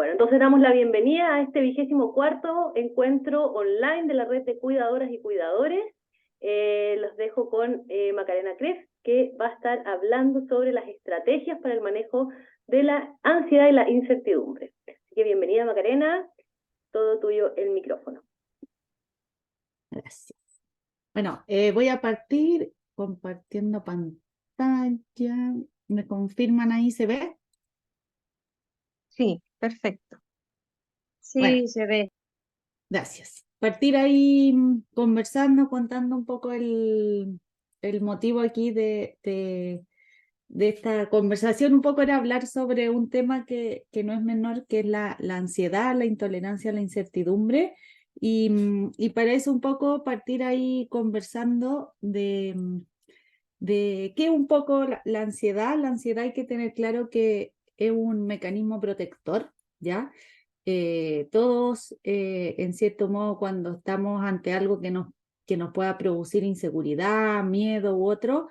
Bueno, entonces damos la bienvenida a este 24º encuentro online de la red de cuidadoras y cuidadores. Los dejo con Macarena Kreff, que va a estar hablando sobre las estrategias para el manejo de la ansiedad y la incertidumbre. Así que bienvenida, Macarena, todo tuyo el micrófono. Gracias. Bueno, voy a partir compartiendo pantalla. ¿Me confirman ahí? ¿Se ve? Sí, perfecto. Sí, Bueno, se ve. gracias. Partir ahí conversando, contando un poco el motivo aquí de esta conversación. Un poco era hablar sobre un tema que no es menor, que es la ansiedad, la intolerancia a la incertidumbre. Y para eso un poco partir ahí conversando de qué es un poco la ansiedad. La ansiedad hay que tener claro que es un mecanismo protector, ¿ya? Todos, en cierto modo, cuando estamos ante algo que nos pueda producir inseguridad, miedo u otro,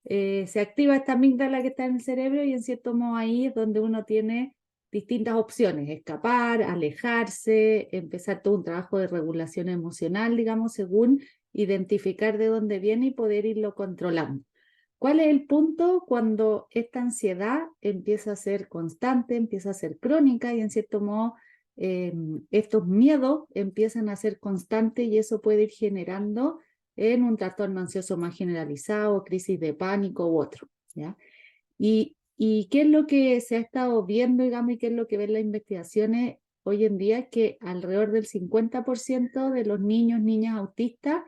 se activa esta amígdala que está en el cerebro y en cierto modo ahí es donde uno tiene distintas opciones: escapar, alejarse, empezar todo un trabajo de regulación emocional, digamos, según identificar de dónde viene y poder irlo controlando. ¿Cuál es el punto? Cuando esta ansiedad empieza a ser constante, empieza a ser crónica y en cierto modo estos miedos empiezan a ser constantes y eso puede ir generando en un trastorno ansioso más generalizado, crisis de pánico u otro, ¿ya? ¿Y qué es lo que se ha estado viendo, digamos, y qué es lo que ven las investigaciones hoy en día? Que alrededor del 50% de los niños, niñas autistas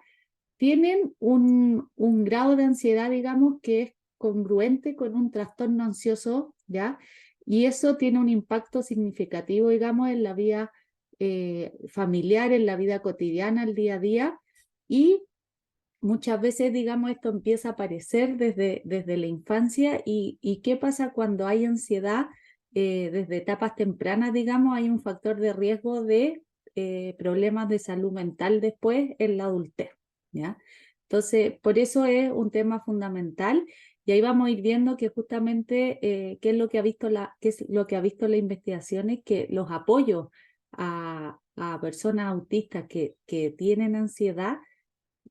tienen un grado de ansiedad, digamos, que es congruente con un trastorno ansioso, ¿ya? Y eso tiene un impacto significativo, digamos, en la vida familiar, en la vida cotidiana, el día a día. Y muchas veces, digamos, esto empieza a aparecer desde la infancia. ¿Y qué pasa cuando hay ansiedad? Desde etapas tempranas, digamos, hay un factor de riesgo de problemas de salud mental después en la adultez, ¿ya? Entonces, por eso es un tema fundamental. Y ahí vamos a ir viendo que justamente qué es lo que ha visto qué es lo que ha visto la investigación, es que los apoyos a personas autistas que tienen ansiedad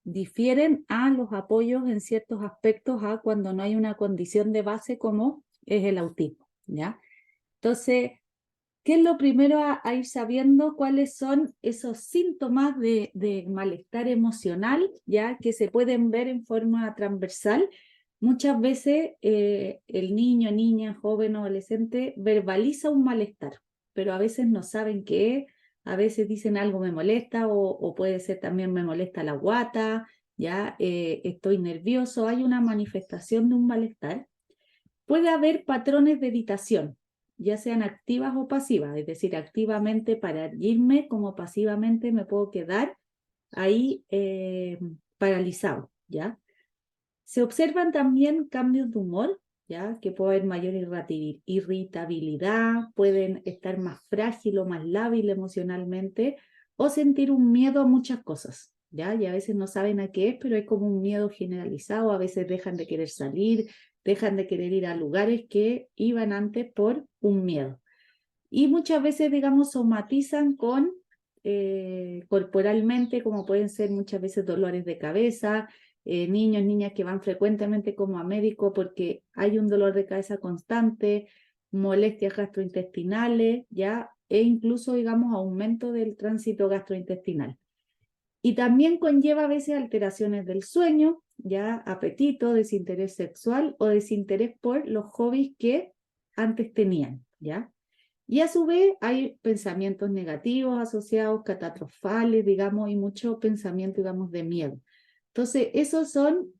difieren a los apoyos en ciertos aspectos a cuando no hay una condición de base como es el autismo, ¿ya? Entonces, ¿qué es lo primero a ir sabiendo? ¿Cuáles son esos síntomas de malestar emocional, ya que se pueden ver en forma transversal? Muchas veces el niño, niña, joven o adolescente verbaliza un malestar, pero a veces no saben qué es. A veces dicen algo me molesta o puede ser también me molesta la guata, ya estoy nervioso. Hay una manifestación de un malestar. Puede haber patrones de evitación, ya sean activas o pasivas, es decir, activamente para irme, como pasivamente me puedo quedar ahí paralizado, ¿ya? Se observan también cambios de humor, ¿ya? Que puede haber mayor irritabilidad, pueden estar más frágil o más lábil emocionalmente, o sentir un miedo a muchas cosas, ¿ya? Y a veces no saben a qué es, pero hay como un miedo generalizado. A veces dejan de querer salir, dejan de querer ir a lugares que iban antes por un miedo. Y muchas veces, digamos, somatizan con corporalmente, como pueden ser muchas veces dolores de cabeza, niños, niñas que van frecuentemente como a médico porque hay un dolor de cabeza constante, molestias gastrointestinales, ya, e incluso, digamos, aumento del tránsito gastrointestinal. Y también conlleva a veces alteraciones del sueño, ya, apetito, desinterés sexual o desinterés por los hobbies que antes tenían, ¿ya? Y a su vez hay pensamientos negativos asociados, catastrofales, digamos, y mucho pensamiento, digamos, de miedo. Entonces, esos son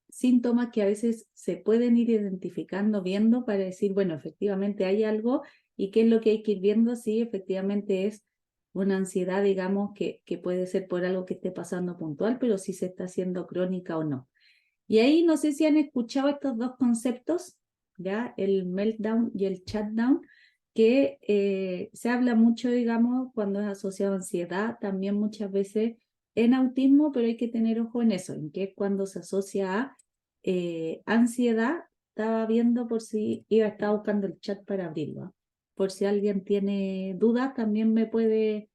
síntomas que a veces se pueden ir identificando, viendo para decir, bueno, efectivamente hay algo y qué es lo que hay que ir viendo si efectivamente es una ansiedad, digamos, que puede ser por algo que esté pasando puntual, pero si se está haciendo crónica o no. Y ahí no sé si han escuchado estos dos conceptos, ¿ya? El meltdown y el shutdown, que se habla mucho, digamos, cuando es asociado a ansiedad, también muchas veces en autismo, pero hay que tener ojo en eso, en que es cuando se asocia a ansiedad. Estaba viendo por si estaba buscando el chat para abrirlo, ¿eh? por si alguien tiene dudas, también me puede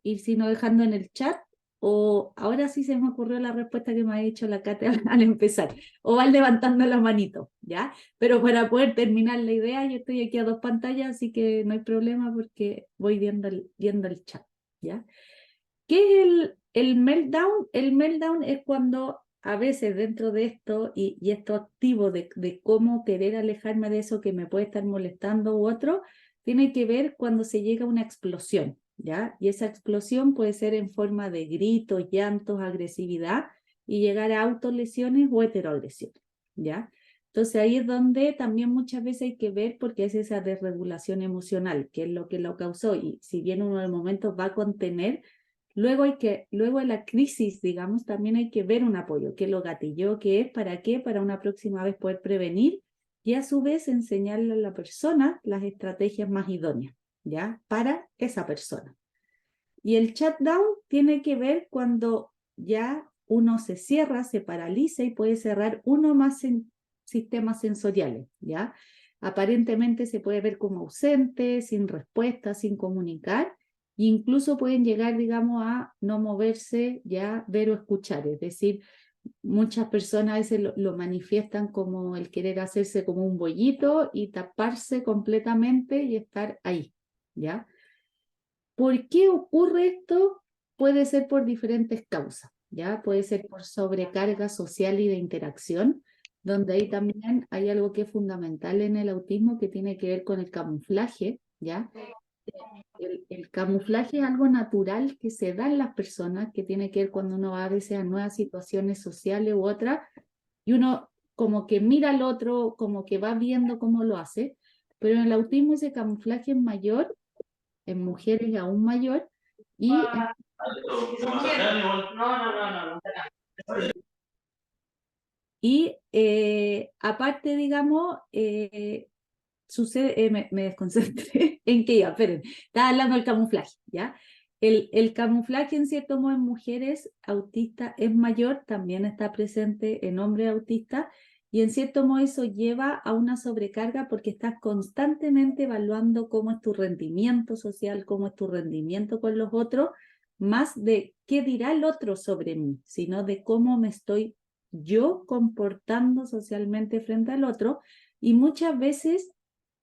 ir sino dejando en el chat, o ahora sí se me ocurrió la respuesta que me ha dicho la Kate al empezar, o van levantando la manito, ¿ya? Pero para poder terminar la idea, yo estoy aquí a 2 pantallas, así que no hay problema porque voy viendo el chat, ¿ya? ¿Qué es el meltdown? El meltdown es cuando a veces dentro de esto, y esto activo de cómo querer alejarme de eso que me puede estar molestando u otro, tiene que ver cuando se llega a una explosión, ¿ya? Y esa explosión puede ser en forma de gritos, llantos, agresividad, y llegar a autolesiones o heterolesiones, ¿ya? Entonces ahí es donde también muchas veces hay que ver porque es esa desregulación emocional, que es lo que lo causó, y si bien uno de los momentos va a contener, luego de la crisis, digamos, también hay que ver un apoyo, qué lo gatilló, qué es, para qué, para una próxima vez poder prevenir y a su vez enseñarle a la persona las estrategias más idóneas, ¿ya? Para esa persona. Y el shutdown tiene que ver cuando ya uno se cierra, se paraliza y puede cerrar uno más en sistemas sensoriales, ¿ya? Aparentemente se puede ver como ausente, sin respuesta, sin comunicar, e incluso pueden llegar, digamos, a no moverse, ya ver o escuchar. Es decir, muchas personas a veces lo manifiestan como el querer hacerse como un bollito y taparse completamente y estar ahí, ¿ya? ¿Por qué ocurre esto? Puede ser por diferentes causas, ¿ya? Puede ser por sobrecarga social y de interacción, donde ahí también hay algo que es fundamental en el autismo que tiene que ver con el camuflaje, ¿ya? El camuflaje es algo natural que se da en las personas, que tiene que ver cuando uno va a veces a nuevas situaciones sociales u otras, y uno como que mira al otro, como que va viendo cómo lo hace, pero en el autismo ese camuflaje es mayor, en mujeres aún mayor, y aparte, digamos, sucede, me desconcentré en que ya, esperen, estaba hablando del camuflaje, ¿ya? El camuflaje en cierto modo en mujeres autistas es mayor, también está presente en hombres autistas, y en cierto modo eso lleva a una sobrecarga porque estás constantemente evaluando cómo es tu rendimiento social, cómo es tu rendimiento con los otros, más de qué dirá el otro sobre mí, sino de cómo me estoy yo comportando socialmente frente al otro, y muchas veces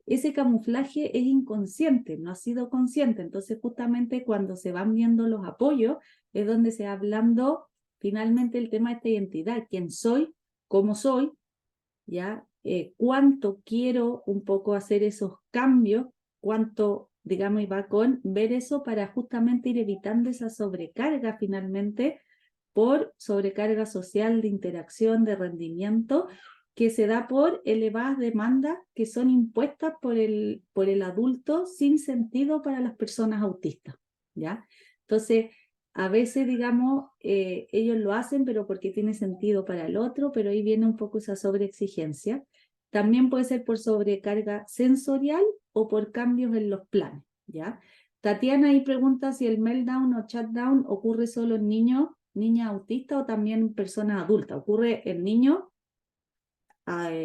ese camuflaje es inconsciente, no ha sido consciente. Entonces, justamente cuando se van viendo los apoyos, es donde se va hablando finalmente el tema de esta identidad, quién soy, cómo soy, ¿ya? Cuánto quiero un poco hacer esos cambios, cuánto, digamos, y va con ver eso para justamente ir evitando esa sobrecarga finalmente por sobrecarga social, de interacción, de rendimiento, que se da por elevadas demandas que son impuestas por el adulto sin sentido para las personas autistas, ¿ya? Entonces, a veces, digamos, ellos lo hacen, pero porque tiene sentido para el otro, pero ahí viene un poco esa sobreexigencia. También puede ser por sobrecarga sensorial o por cambios en los planes, ¿ya? Tatiana ahí pregunta si el meltdown o shutdown ocurre solo en niños, niñas autistas o también en personas adultas. Ocurre en niños,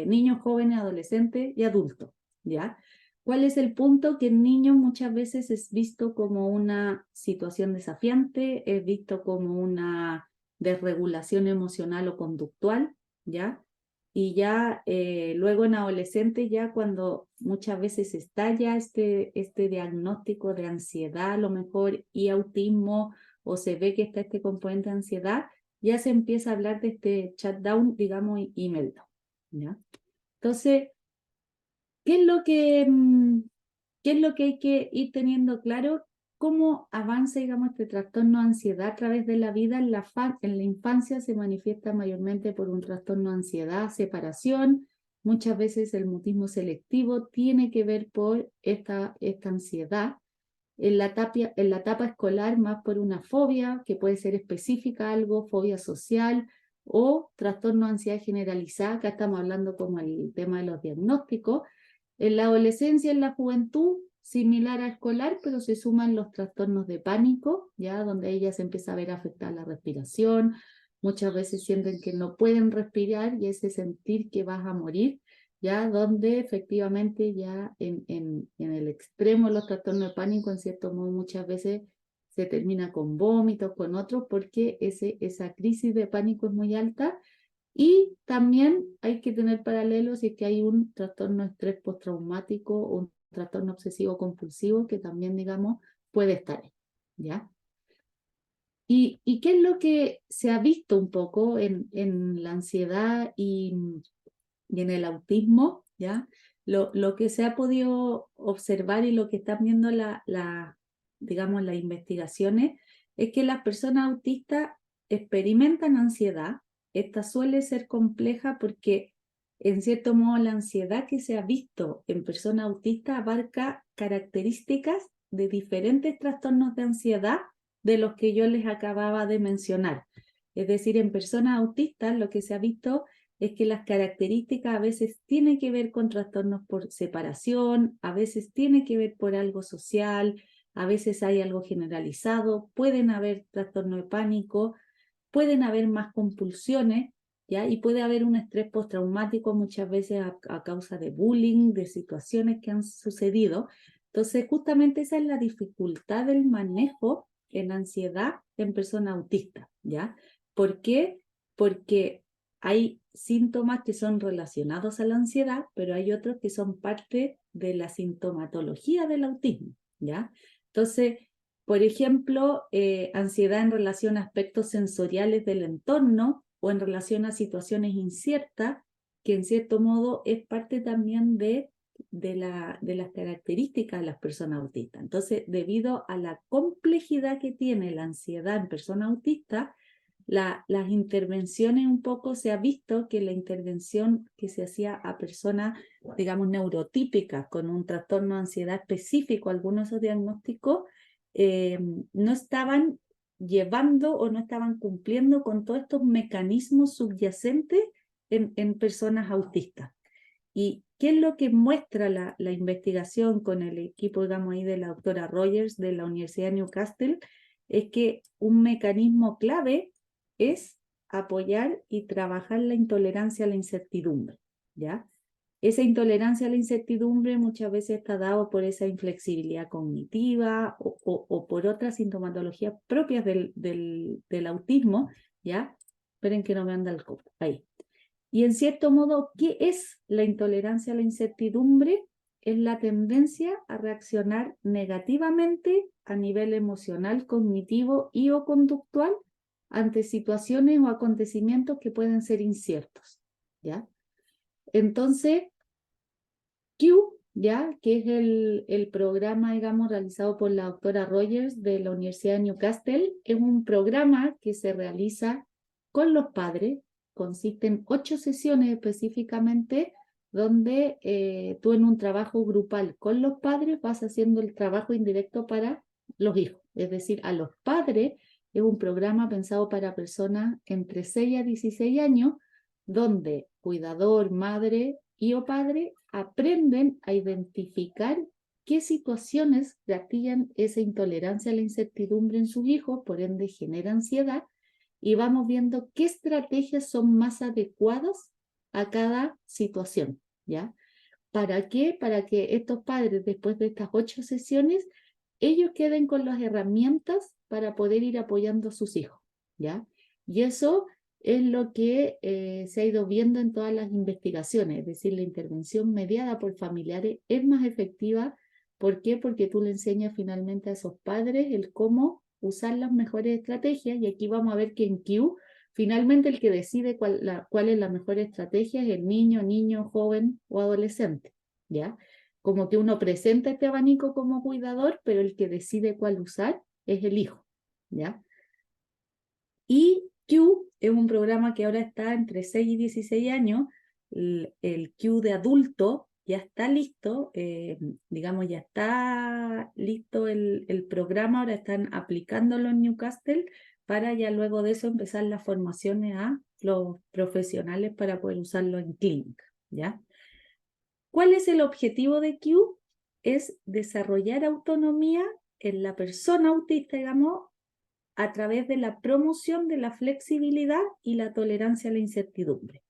niños, jóvenes, adolescentes y adultos, ¿ya? ¿Cuál es el punto? Que en niños muchas veces es visto como una situación desafiante, es visto como una desregulación emocional o conductual, ¿ya? Y ya luego en adolescentes, ya cuando muchas veces estalla este diagnóstico de ansiedad a lo mejor y autismo, o se ve que está este componente de ansiedad, ya se empieza a hablar de este shutdown, digamos, y meltdown, ¿ya? Entonces, ¿qué es lo que, qué es lo que hay que ir teniendo claro? ¿Cómo avanza, digamos, este trastorno de ansiedad a través de la vida? En la infancia se manifiesta mayormente por un trastorno de ansiedad, separación. Muchas veces el mutismo selectivo tiene que ver por esta ansiedad. En la etapa escolar más por una fobia, que puede ser específica a algo, fobia social o trastorno de ansiedad generalizada, acá estamos hablando como el tema de los diagnósticos. En la adolescencia, en la juventud, similar a escolar, pero se suman los trastornos de pánico, ya donde ella se empieza a ver afectada la respiración, muchas veces sienten que no pueden respirar y ese sentir que vas a morir ya donde efectivamente ya en el extremo de los trastornos de pánico, en cierto modo, muchas veces se termina con vómitos, con otros, porque esa crisis de pánico es muy alta. Y también hay que tener paralelos si es que hay un trastorno de estrés postraumático o un trastorno obsesivo compulsivo que también, digamos, puede estar ahí, ¿ya? ¿Y qué es lo que se ha visto un poco en la ansiedad y en el autismo, ¿ya? Lo que se ha podido observar y lo que están viendo digamos, las investigaciones es que las personas autistas experimentan ansiedad. Esta suele ser compleja porque, en cierto modo, la ansiedad que se ha visto en personas autistas abarca características de diferentes trastornos de ansiedad de los que yo les acababa de mencionar. Es decir, en personas autistas lo que se ha visto es que las características a veces tienen que ver con trastornos por separación, a veces tiene que ver por algo social, a veces hay algo generalizado, pueden haber trastornos de pánico, pueden haber más compulsiones, ¿ya? Y puede haber un estrés postraumático muchas veces a causa de bullying, de situaciones que han sucedido. Entonces, justamente esa es la dificultad del manejo en ansiedad en personas autistas, ¿ya? ¿Por qué? Porque hay síntomas que son relacionados a la ansiedad, pero hay otros que son parte de la sintomatología del autismo, ¿ya? Entonces, por ejemplo, ansiedad en relación a aspectos sensoriales del entorno o en relación a situaciones inciertas, que en cierto modo es parte también de las características de las personas autistas. Entonces, debido a la complejidad que tiene la ansiedad en personas autistas, las intervenciones un poco se ha visto que la intervención que se hacía a personas, digamos, neurotípicas con un trastorno de ansiedad específico, algunos de esos diagnósticos, no estaban llevando o no estaban cumpliendo con todos estos mecanismos subyacentes en personas autistas. ¿Y qué es lo que muestra la investigación con el equipo, digamos, ahí de la doctora Rogers de la Universidad de Newcastle? Es que un mecanismo clave es apoyar y trabajar la intolerancia a la incertidumbre, ¿ya? Esa intolerancia a la incertidumbre muchas veces está dado por esa inflexibilidad cognitiva o por otras sintomatologías propias del autismo, ¿ya? Esperen que no me anda el copo, ahí. Y en cierto modo, ¿qué es la intolerancia a la incertidumbre? Es la tendencia a reaccionar negativamente a nivel emocional, cognitivo y o conductual ante situaciones o acontecimientos que pueden ser inciertos, ¿ya? Entonces, Q, ¿ya? Que es el programa, digamos, realizado por la doctora Rogers de la Universidad de Newcastle, es un programa que se realiza con los padres, consiste en 8 sesiones específicamente, donde tú en un trabajo grupal con los padres vas haciendo el trabajo indirecto para los hijos, es decir, a los padres es un programa pensado para personas entre 6 a 16 años, donde cuidador, madre y o padre aprenden a identificar qué situaciones gatillan esa intolerancia a la incertidumbre en sus hijos, por ende genera ansiedad, y vamos viendo qué estrategias son más adecuadas a cada situación, ¿ya? ¿Para qué? Para que estos padres, después de estas 8 sesiones, ellos queden con las herramientas para poder ir apoyando a sus hijos, ¿ya? Y eso es lo que se ha ido viendo en todas las investigaciones, es decir, la intervención mediada por familiares es más efectiva. ¿Por qué? Porque tú le enseñas finalmente a esos padres el cómo usar las mejores estrategias, y aquí vamos a ver que en Q, finalmente el que decide cuál es la mejor estrategia es el niño, joven o adolescente, ¿ya? Como que uno presenta este abanico como cuidador, pero el que decide cuál usar es el hijo, ¿ya? Y Q es un programa que ahora está entre 6 y 16 años. El Q de adulto ya está listo, digamos, ya está listo el programa, ahora están aplicándolo en Newcastle para ya luego de eso empezar las formaciones a los profesionales para poder usarlo en clínica, ¿ya? ¿Cuál es el objetivo de Q? Es desarrollar autonomía en la persona autista, digamos, a través de la promoción de la flexibilidad y la tolerancia a la incertidumbre.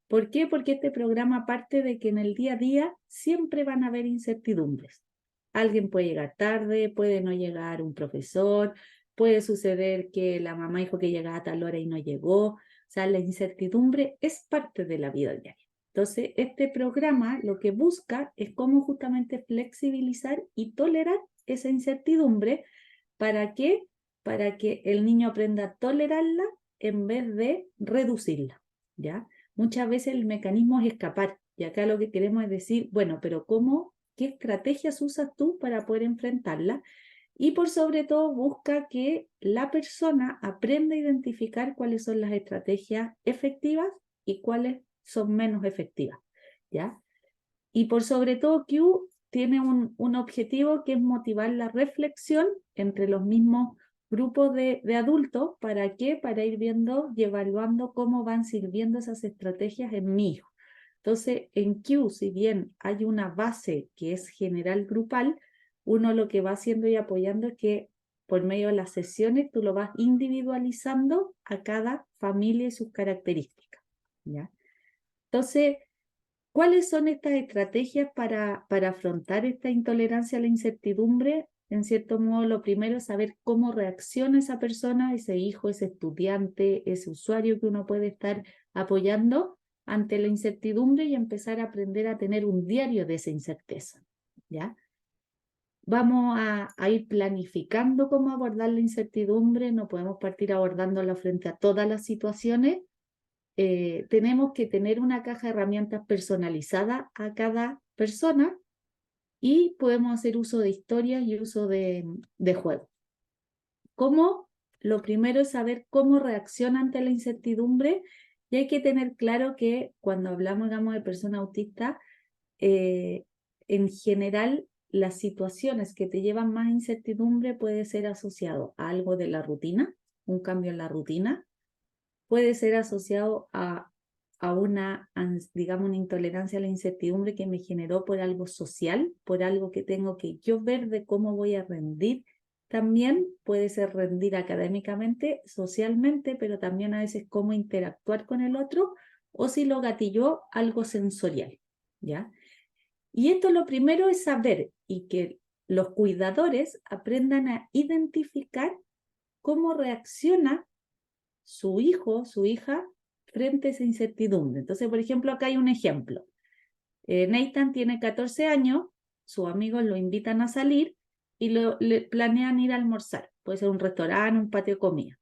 ¿Por qué? Porque este programa parte de que en el día a día siempre van a haber incertidumbres. Alguien puede llegar tarde, puede no llegar un profesor, puede suceder que la mamá dijo que llegaba a tal hora y no llegó. O sea, la incertidumbre es parte de la vida diaria. Entonces, este programa lo que busca es cómo justamente flexibilizar y tolerar esa incertidumbre. ¿Para qué? Para que el niño aprenda a tolerarla en vez de reducirla, ¿ya? Muchas veces el mecanismo es escapar, y acá lo que queremos es decir, bueno, pero ¿cómo, qué estrategias usas tú para poder enfrentarla? Y por sobre todo busca que la persona aprenda a identificar cuáles son las estrategias efectivas y cuáles son menos efectivas, ¿ya? Y por sobre todo Q tiene un objetivo que es motivar la reflexión entre los mismos grupos de adultos. ¿Para qué? Para ir viendo y evaluando cómo van sirviendo esas estrategias en mi hijo. Entonces, en Q, si bien hay una base que es general grupal, uno lo que va haciendo y apoyando es que por medio de las sesiones tú lo vas individualizando a cada familia y sus características, ¿ya? Entonces, ¿cuáles son estas estrategias para afrontar esta intolerancia a la incertidumbre? En cierto modo, lo primero es saber cómo reacciona esa persona, ese hijo, ese estudiante, ese usuario que uno puede estar apoyando ante la incertidumbre y empezar a aprender a tener un diario de esa incerteza, ¿ya? Vamos a ir planificando cómo abordar la incertidumbre, no podemos partir abordándola frente a todas las situaciones. Tenemos que tener una caja de herramientas personalizada a cada persona y podemos hacer uso de historias y uso de juegos. ¿Cómo? Lo primero es saber cómo reacciona ante la incertidumbre y hay que tener claro que cuando hablamos, digamos, de personas autistas, en general las situaciones que te llevan más incertidumbre puede ser asociado a algo de la rutina, un cambio en la rutina, puede ser asociado a una, digamos, una intolerancia a la incertidumbre que me generó por algo social, por algo que tengo que yo ver de cómo voy a rendir. También puede ser rendir académicamente, socialmente, pero también a veces cómo interactuar con el otro o si lo gatilló algo sensorial, ¿ya? Y esto lo primero es saber y que los cuidadores aprendan a identificar cómo reacciona su hijo, su hija, frente a esa incertidumbre. Entonces, por ejemplo, acá hay un ejemplo. Nathan tiene 14 años, sus amigos lo invitan a salir y le planean ir a almorzar. Puede ser un restaurante, un patio de comida.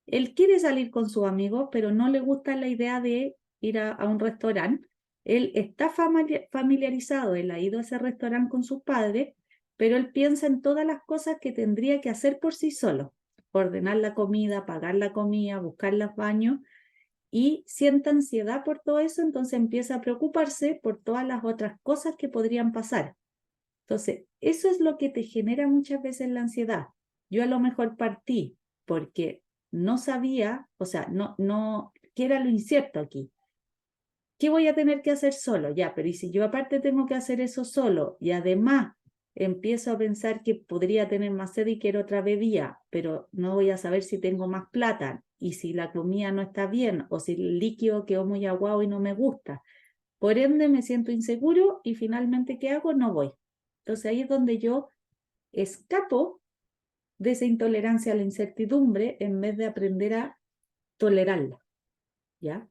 Él quiere salir con sus amigos, pero no le gusta la idea de ir a un restaurante. Él está familiarizado, él ha ido a ese restaurante con sus padres, pero él piensa en todas las cosas que tendría que hacer por sí solo. Ordenar la comida, pagar la comida, buscar los baños y siente ansiedad por todo eso, entonces empieza a preocuparse por todas las otras cosas que podrían pasar. Entonces, eso es lo que te genera muchas veces la ansiedad. Yo a lo mejor partí porque no sabía, o sea, ¿qué era lo incierto aquí? ¿Qué voy a tener que hacer solo? Ya, pero ¿y si yo aparte tengo que hacer eso solo y además empiezo a pensar que podría tener más sed y quiero otra bebida, pero no voy a saber si tengo más plata y si la comida no está bien o si el líquido quedó muy aguado y no me gusta? Por ende me siento inseguro y finalmente, ¿qué hago? No voy. Entonces ahí es donde yo escapo de esa intolerancia a la incertidumbre en vez de aprender a tolerarla, ¿ya?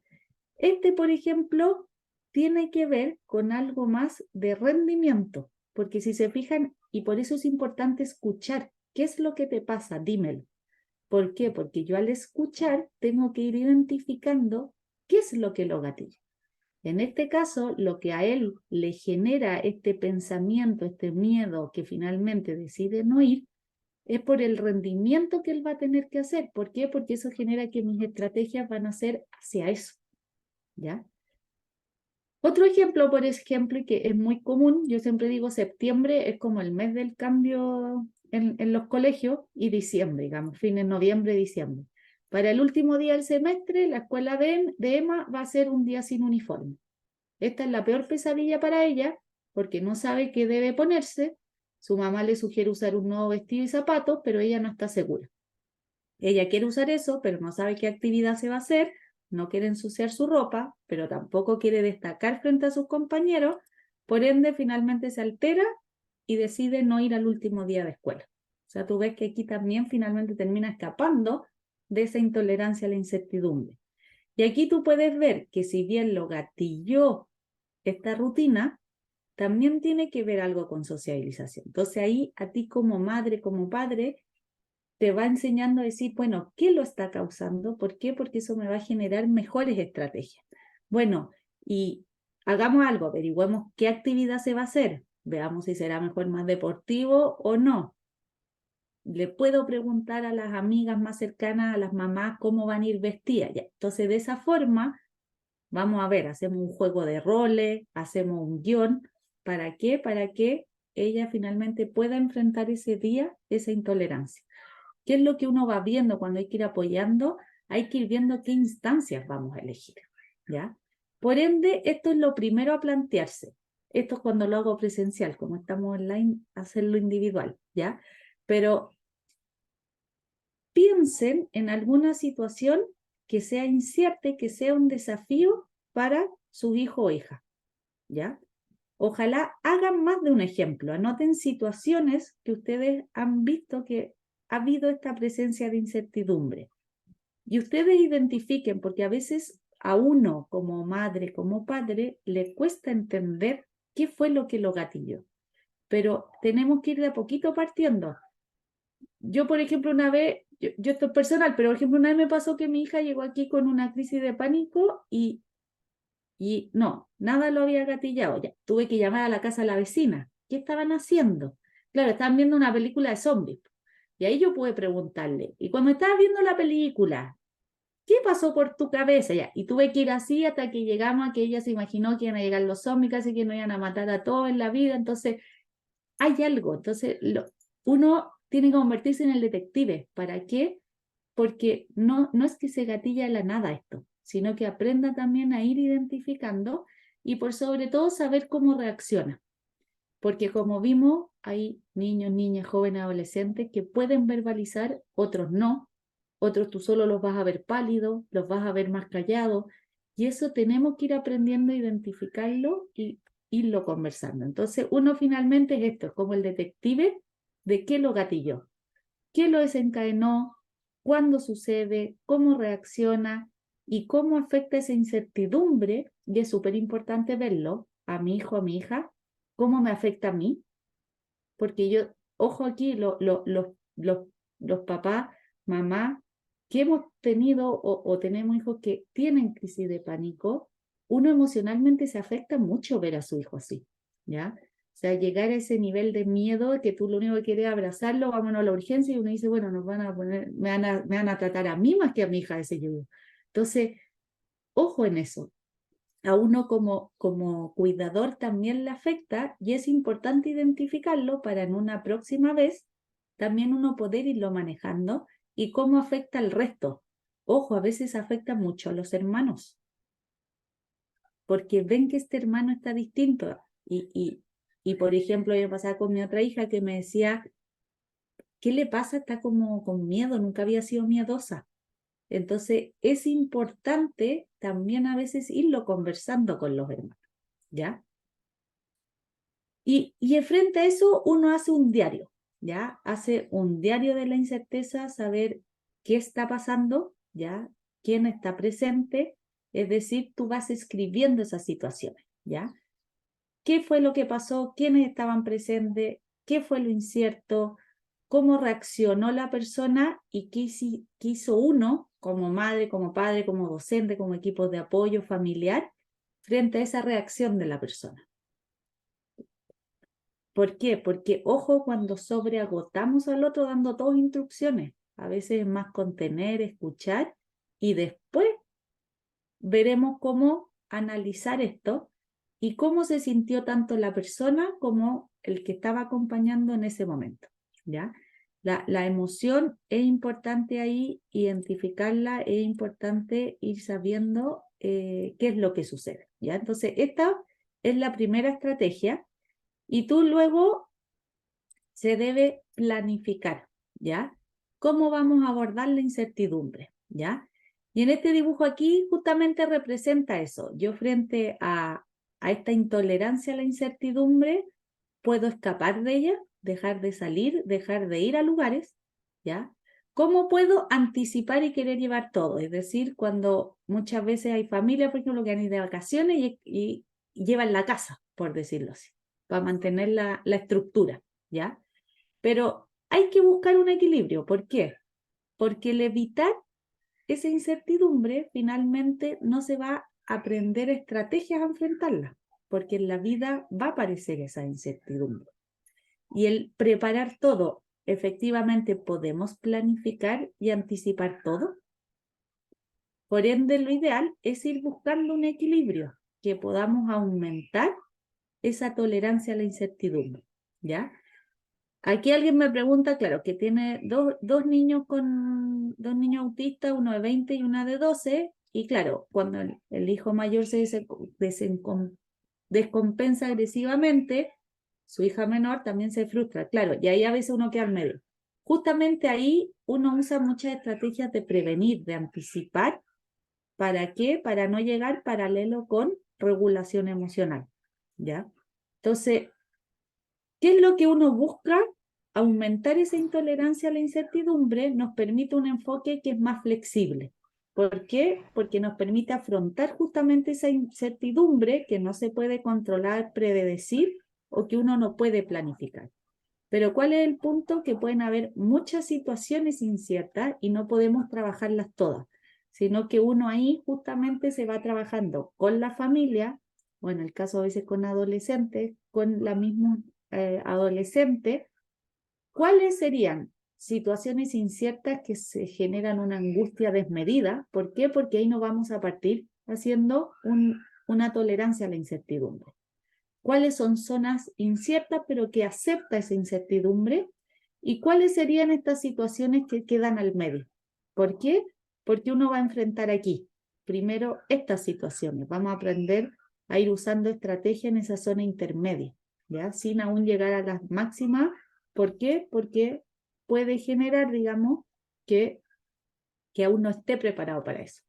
Por ejemplo, tiene que ver con algo más de rendimiento, porque si se fijan, y por eso es importante escuchar, ¿qué es lo que te pasa? Dímelo. ¿Por qué? Porque yo al escuchar tengo que ir identificando qué es lo que lo gatilla. En este caso, lo que a él le genera este pensamiento, este miedo que finalmente decide no ir, es por el rendimiento que él va a tener que hacer. ¿Por qué? Porque eso genera que mis estrategias van a ser hacia eso, ¿ya? Otro ejemplo, por ejemplo, y que es muy común, yo siempre digo septiembre es como el mes del cambio en los colegios y diciembre, digamos, fines de noviembre, diciembre. Para el último día del semestre, la escuela de Emma va a ser un día sin uniforme. Esta es la peor pesadilla para ella porque no sabe qué debe ponerse. Su mamá le sugiere usar un nuevo vestido y zapatos, pero ella no está segura. Ella quiere usar eso, pero no sabe qué actividad se va a hacer, no quiere ensuciar su ropa, pero tampoco quiere destacar frente a sus compañeros, por ende finalmente se altera y decide no ir al último día de escuela. O sea, tú ves que aquí también finalmente termina escapando de esa intolerancia a la incertidumbre. Y aquí tú puedes ver que si bien lo gatilló esta rutina, también tiene que ver algo con sociabilización. Entonces ahí a ti como madre, como padre, te va enseñando a decir, bueno, ¿qué lo está causando? ¿Por qué? Porque eso me va a generar mejores estrategias. Bueno, y hagamos algo, averigüemos qué actividad se va a hacer, veamos si será mejor más deportivo o no. Le puedo preguntar a las amigas más cercanas, a las mamás, cómo van a ir vestidas. Ya. Entonces, de esa forma, vamos a ver, hacemos un juego de roles, hacemos un guión. ¿Para qué? Para que ella finalmente pueda enfrentar ese día, esa intolerancia. ¿Qué es lo que uno va viendo cuando hay que ir apoyando? Hay que ir viendo qué instancias vamos a elegir, ¿ya? Por ende, esto es lo primero a plantearse. Esto es cuando lo hago presencial, como estamos online, hacerlo individual, ¿ya? Pero piensen en alguna situación que sea incierta y que sea un desafío para su hijo o hija, ¿ya? Ojalá hagan más de un ejemplo, anoten situaciones que ustedes han visto que ha habido esta presencia de incertidumbre. Y ustedes identifiquen, porque a veces a uno como madre, como padre, le cuesta entender qué fue lo que lo gatilló. Pero tenemos que ir de a poquito partiendo. Yo, por ejemplo, una vez, yo esto es personal, pero por ejemplo, una vez me pasó que mi hija llegó aquí con una crisis de pánico y no, nada lo había gatillado. Ya, tuve que llamar a la casa de la vecina. ¿Qué estaban haciendo? Claro, estaban viendo una película de zombies. Y ahí yo pude preguntarle, y cuando estabas viendo la película, ¿qué pasó por tu cabeza? Ya, y tuve que ir así hasta que llegamos a que ella se imaginó que iban a llegar los zombies, casi que no iban a matar a todos en la vida. Entonces, hay algo. Entonces, uno tiene que convertirse en el detective. ¿Para qué? Porque no es que se gatilla de la nada esto, sino que aprenda también a ir identificando y por sobre todo saber cómo reacciona. Porque como vimos, hay niños, niñas, jóvenes, adolescentes que pueden verbalizar, otros no, otros tú solo los vas a ver pálidos, los vas a ver más callados, y eso tenemos que ir aprendiendo a identificarlo y irlo conversando. Entonces uno finalmente es esto, es como el detective de qué lo gatilló, qué lo desencadenó, cuándo sucede, cómo reacciona y cómo afecta esa incertidumbre, y es súper importante verlo, a mi hijo, a mi hija, cómo me afecta a mí, porque yo, ojo aquí, los papás, mamá, que hemos tenido o tenemos hijos que tienen crisis de pánico, uno emocionalmente se afecta mucho ver a su hijo así, ¿ya? O sea, llegar a ese nivel de miedo que tú lo único que quieres es abrazarlo, vámonos a la urgencia, y uno dice, bueno, nos van a poner, me van a tratar a mí más que a mi hija, ese yo. Entonces, ojo en eso. A uno como cuidador también le afecta y es importante identificarlo para en una próxima vez también uno poder irlo manejando y cómo afecta al resto. Ojo, a veces afecta mucho a los hermanos, porque ven que este hermano está distinto. Y por ejemplo, yo pasaba con mi otra hija que me decía, ¿qué le pasa? Está como con miedo, nunca había sido miedosa. Entonces, es importante también a veces irlo conversando con los hermanos, ¿ya? Y frente a eso, uno hace un diario, ¿ya? Hace un diario de la incerteza, saber qué está pasando, ¿ya? Quién está presente, es decir, tú vas escribiendo esas situaciones, ¿ya? ¿Qué fue lo que pasó? ¿Quiénes estaban presentes? ¿Qué fue lo incierto? ¿Cómo reaccionó la persona? ¿Y qué hizo uno como madre, como padre, como docente, como equipo de apoyo familiar frente a esa reacción de la persona? ¿Por qué? Porque, ojo, cuando sobreagotamos al otro dando todas instrucciones, a veces es más contener, escuchar y después veremos cómo analizar esto y cómo se sintió tanto la persona como el que estaba acompañando en ese momento, ¿ya? La emoción es importante ahí, identificarla, es importante ir sabiendo qué es lo que sucede, ¿ya? Entonces, esta es la primera estrategia y tú luego se debe planificar, ¿ya? ¿Cómo vamos a abordar la incertidumbre, ¿ya? Y en este dibujo aquí justamente representa eso. Yo frente a esta intolerancia a la incertidumbre, puedo escapar de ella, dejar de salir, dejar de ir a lugares, ¿ya? ¿Cómo puedo anticipar y querer llevar todo? Es decir, cuando muchas veces hay familias, por ejemplo, que han ido de vacaciones y llevan la casa, por decirlo así, para mantener la estructura, ¿ya? Pero hay que buscar un equilibrio. ¿Por qué? Porque el evitar esa incertidumbre finalmente no se va a aprender estrategias a enfrentarla, porque en la vida va a aparecer esa incertidumbre. Y el preparar todo, efectivamente podemos planificar y anticipar todo. Por ende, lo ideal es ir buscando un equilibrio, que podamos aumentar esa tolerancia a la incertidumbre, ¿ya? Aquí alguien me pregunta, claro, que tiene dos niños autistas, uno de 20 y una de 12, y claro, cuando el hijo mayor se descompensa agresivamente, su hija menor también se frustra, claro, y ahí a veces uno queda al medio. Justamente ahí uno usa muchas estrategias de prevenir, de anticipar. ¿Para qué? Para no llegar paralelo con regulación emocional, ¿ya? Entonces, ¿qué es lo que uno busca? Aumentar esa intolerancia a la incertidumbre nos permite un enfoque que es más flexible. ¿Por qué? Porque nos permite afrontar justamente esa incertidumbre que no se puede controlar, predecir o que uno no puede planificar. Pero ¿cuál es el punto? Que pueden haber muchas situaciones inciertas y no podemos trabajarlas todas, sino que uno ahí justamente se va trabajando con la familia, o en el caso a veces con adolescentes, con la misma adolescente, ¿cuáles serían situaciones inciertas que se generan una angustia desmedida? ¿Por qué? Porque ahí no vamos a partir haciendo una tolerancia a la incertidumbre. ¿Cuáles son zonas inciertas pero que acepta esa incertidumbre? ¿Y cuáles serían estas situaciones que quedan al medio? ¿Por qué? Porque uno va a enfrentar aquí, primero, estas situaciones. Vamos a aprender a ir usando estrategia en esa zona intermedia, ¿ya? Sin aún llegar a las máximas. ¿Por qué? Porque puede generar, digamos, que aún no esté preparado para eso.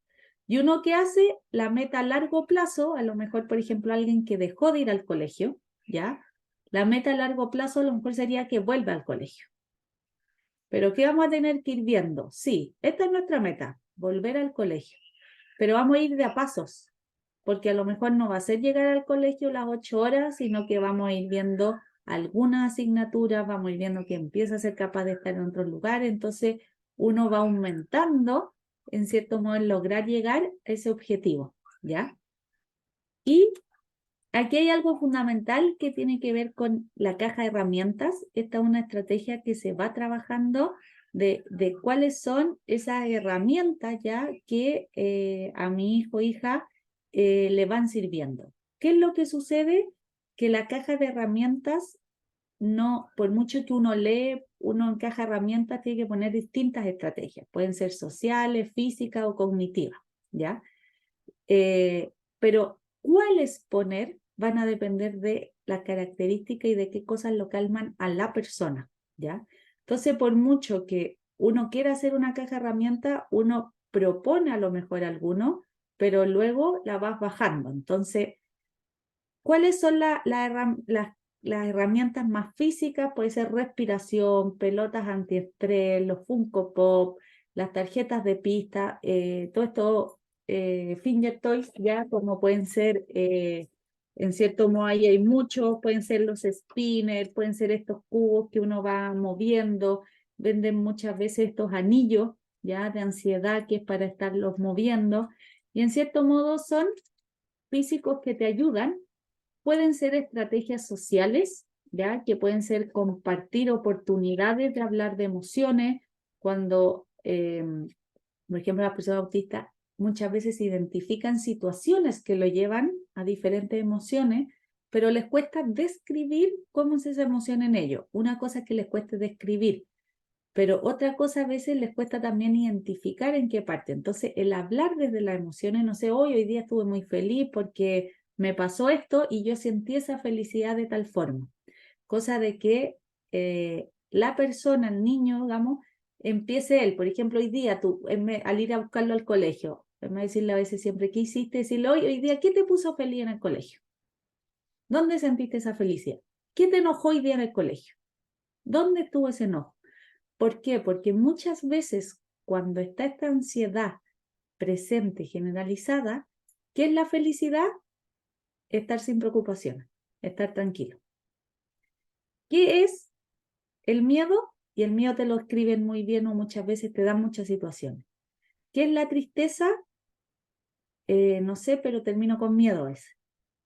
Y uno que hace la meta a largo plazo, a lo mejor, por ejemplo, alguien que dejó de ir al colegio, ¿ya? La meta a largo plazo a lo mejor sería que vuelva al colegio. Pero ¿qué vamos a tener que ir viendo? Sí, esta es nuestra meta, volver al colegio. Pero vamos a ir de a pasos, porque a lo mejor no va a ser llegar al colegio las 8 horas, sino que vamos a ir viendo algunas asignaturas, vamos a ir viendo que empieza a ser capaz de estar en otros lugares, entonces uno va aumentando, en cierto modo, en lograr llegar a ese objetivo, ¿ya? Y aquí hay algo fundamental que tiene que ver con la caja de herramientas. Esta es una estrategia que se va trabajando de cuáles son esas herramientas ya que a mi hijo o hija le van sirviendo. ¿Qué es lo que sucede? Que la caja de herramientas, no, por mucho que uno lee, uno en caja de herramientas tiene que poner distintas estrategias. Pueden ser sociales, físicas o cognitivas, ¿ya? Pero cuáles poner van a depender de la característica y de qué cosas lo calman a la persona, ¿ya? Entonces, por mucho que uno quiera hacer una caja de herramientas, uno propone a lo mejor alguno, pero luego la vas bajando. Entonces, ¿cuáles son las herramientas más físicas? Puede ser respiración, pelotas antiestrés, los Funko Pop, las tarjetas de pista, todo esto, finger toys, ya como pueden ser, en cierto modo ahí hay muchos, pueden ser los spinners, pueden ser estos cubos que uno va moviendo, venden muchas veces estos anillos, ya de ansiedad, que es para estarlos moviendo, y en cierto modo son físicos que te ayudan. Pueden ser estrategias sociales, ¿ya? Que pueden ser compartir oportunidades de hablar de emociones, cuando, por ejemplo, las personas autistas muchas veces identifican situaciones que lo llevan a diferentes emociones, pero les cuesta describir cómo es esa emoción en ellos. Una cosa es que les cueste describir, pero otra cosa a veces les cuesta también identificar en qué parte. Entonces, el hablar desde las emociones, no sé, hoy día estuve muy feliz porque me pasó esto y yo sentí esa felicidad de tal forma. Cosa de que la persona, el niño, digamos, empiece él. Por ejemplo, hoy día tú, al ir a buscarlo al colegio, en vez de decirle a veces siempre, ¿qué hiciste? Decirle, hoy día, ¿qué te puso feliz en el colegio? ¿Dónde sentiste esa felicidad? ¿Qué te enojó hoy día en el colegio? ¿Dónde estuvo ese enojo? ¿Por qué? Porque muchas veces cuando está esta ansiedad presente, generalizada, ¿qué es la felicidad? Estar sin preocupaciones, estar tranquilo. ¿Qué es el miedo? Y el miedo te lo escriben muy bien o muchas veces te dan muchas situaciones. ¿Qué es la tristeza? No sé, pero termino con miedo ese.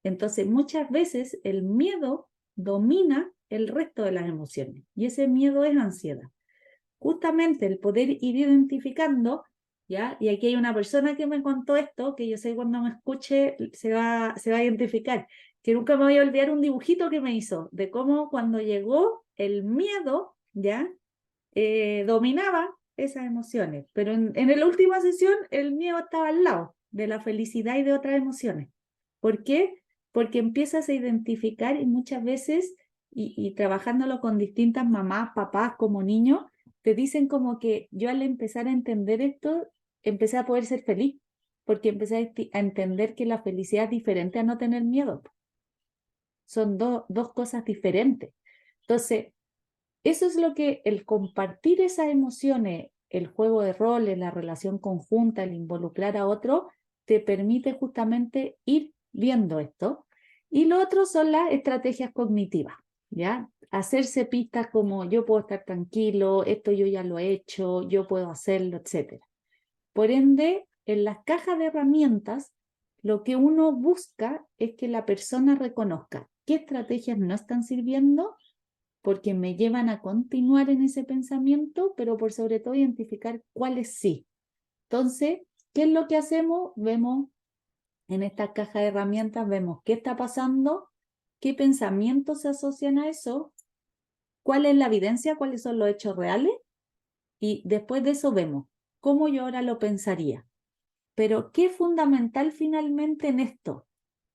Entonces, muchas veces el miedo domina el resto de las emociones y ese miedo es ansiedad. Justamente el poder ir identificando, ¿ya? Y aquí hay una persona que me contó esto, que yo sé cuando me escuche se va a identificar, que nunca me voy a olvidar un dibujito que me hizo, de cómo cuando llegó el miedo, ¿ya? Dominaba esas emociones, pero en la última sesión el miedo estaba al lado de la felicidad y de otras emociones. ¿Por qué? Porque empiezas a identificar y muchas veces, y trabajándolo con distintas mamás, papás como niños, te dicen como que yo al empezar a entender esto, empecé a poder ser feliz, porque empecé a entender que la felicidad es diferente a no tener miedo. Son dos cosas diferentes. Entonces, eso es lo que el compartir esas emociones, el juego de roles, la relación conjunta, el involucrar a otro, te permite justamente ir viendo esto. Y lo otro son las estrategias cognitivas, ¿ya? Hacerse pistas como yo puedo estar tranquilo, esto yo ya lo he hecho, yo puedo hacerlo, etc. Por ende, en las cajas de herramientas, lo que uno busca es que la persona reconozca qué estrategias no están sirviendo porque me llevan a continuar en ese pensamiento, pero por sobre todo identificar cuáles sí. Entonces, ¿qué es lo que hacemos? Vemos en esta caja de herramientas, vemos qué está pasando, qué pensamientos se asocian a eso, cuál es la evidencia, cuáles son los hechos reales, y después de eso vemos cómo yo ahora lo pensaría. Pero qué es fundamental finalmente en esto,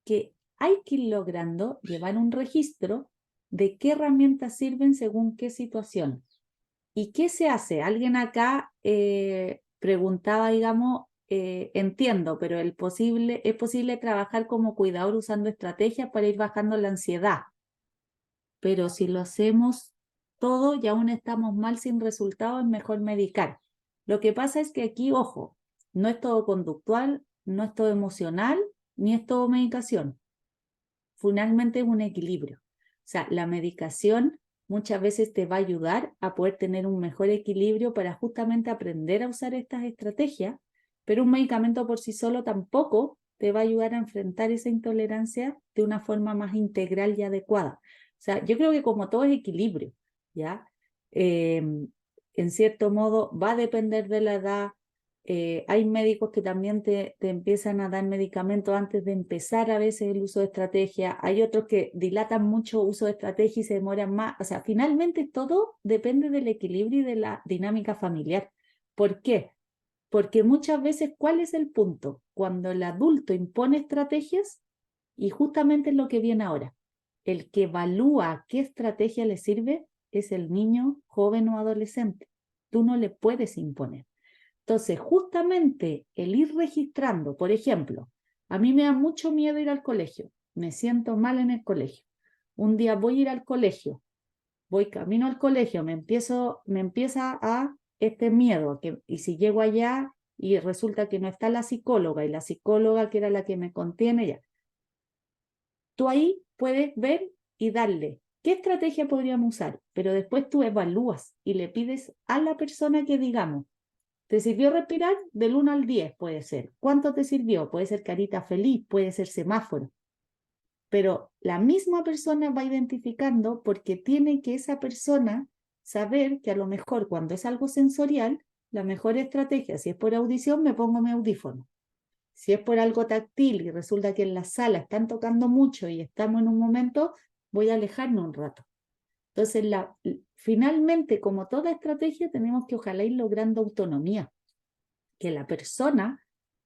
que hay que ir logrando llevar un registro de qué herramientas sirven según qué situación. ¿Y qué se hace? Alguien acá preguntaba, digamos, entiendo, pero es posible trabajar como cuidador usando estrategias para ir bajando la ansiedad. Pero si lo hacemos todo y aún estamos mal sin resultados, es mejor medicar. Lo que pasa es que aquí, ojo, no es todo conductual, no es todo emocional, ni es todo medicación. Finalmente es un equilibrio. O sea, la medicación muchas veces te va a ayudar a poder tener un mejor equilibrio para justamente aprender a usar estas estrategias, pero un medicamento por sí solo tampoco te va a ayudar a enfrentar esa intolerancia de una forma más integral y adecuada. O sea, yo creo que como todo es equilibrio, ¿ya? En cierto modo va a depender de la edad. Hay médicos que también te empiezan a dar medicamentos antes de empezar a veces el uso de estrategia. Hay otros que dilatan mucho uso de estrategia y se demoran más. O sea, finalmente todo depende del equilibrio y de la dinámica familiar. ¿Por qué? Porque muchas veces, ¿cuál es el punto? Cuando el adulto impone estrategias, y justamente es lo que viene ahora, el que evalúa qué estrategia le sirve es el niño, joven o adolescente. Tú no le puedes imponer. Entonces, justamente el ir registrando, por ejemplo, a mí me da mucho miedo ir al colegio, me siento mal en el colegio. Un día voy a ir al colegio, voy camino al colegio, me empieza a este miedo, y si llego allá y resulta que no está la psicóloga, y la psicóloga que era la que me contiene, ya. Tú ahí puedes ver y darle qué estrategia podríamos usar, pero después tú evalúas y le pides a la persona que digamos, ¿te sirvió respirar? Del 1 al 10 puede ser. ¿Cuánto te sirvió? Puede ser carita feliz, puede ser semáforo. Pero la misma persona va identificando porque tiene que esa persona saber que a lo mejor cuando es algo sensorial, la mejor estrategia, si es por audición, me pongo mi audífono. Si es por algo táctil y resulta que en la sala están tocando mucho y estamos en un momento, voy a alejarme un rato. Entonces, finalmente, como toda estrategia, tenemos que ojalá ir logrando autonomía, que la persona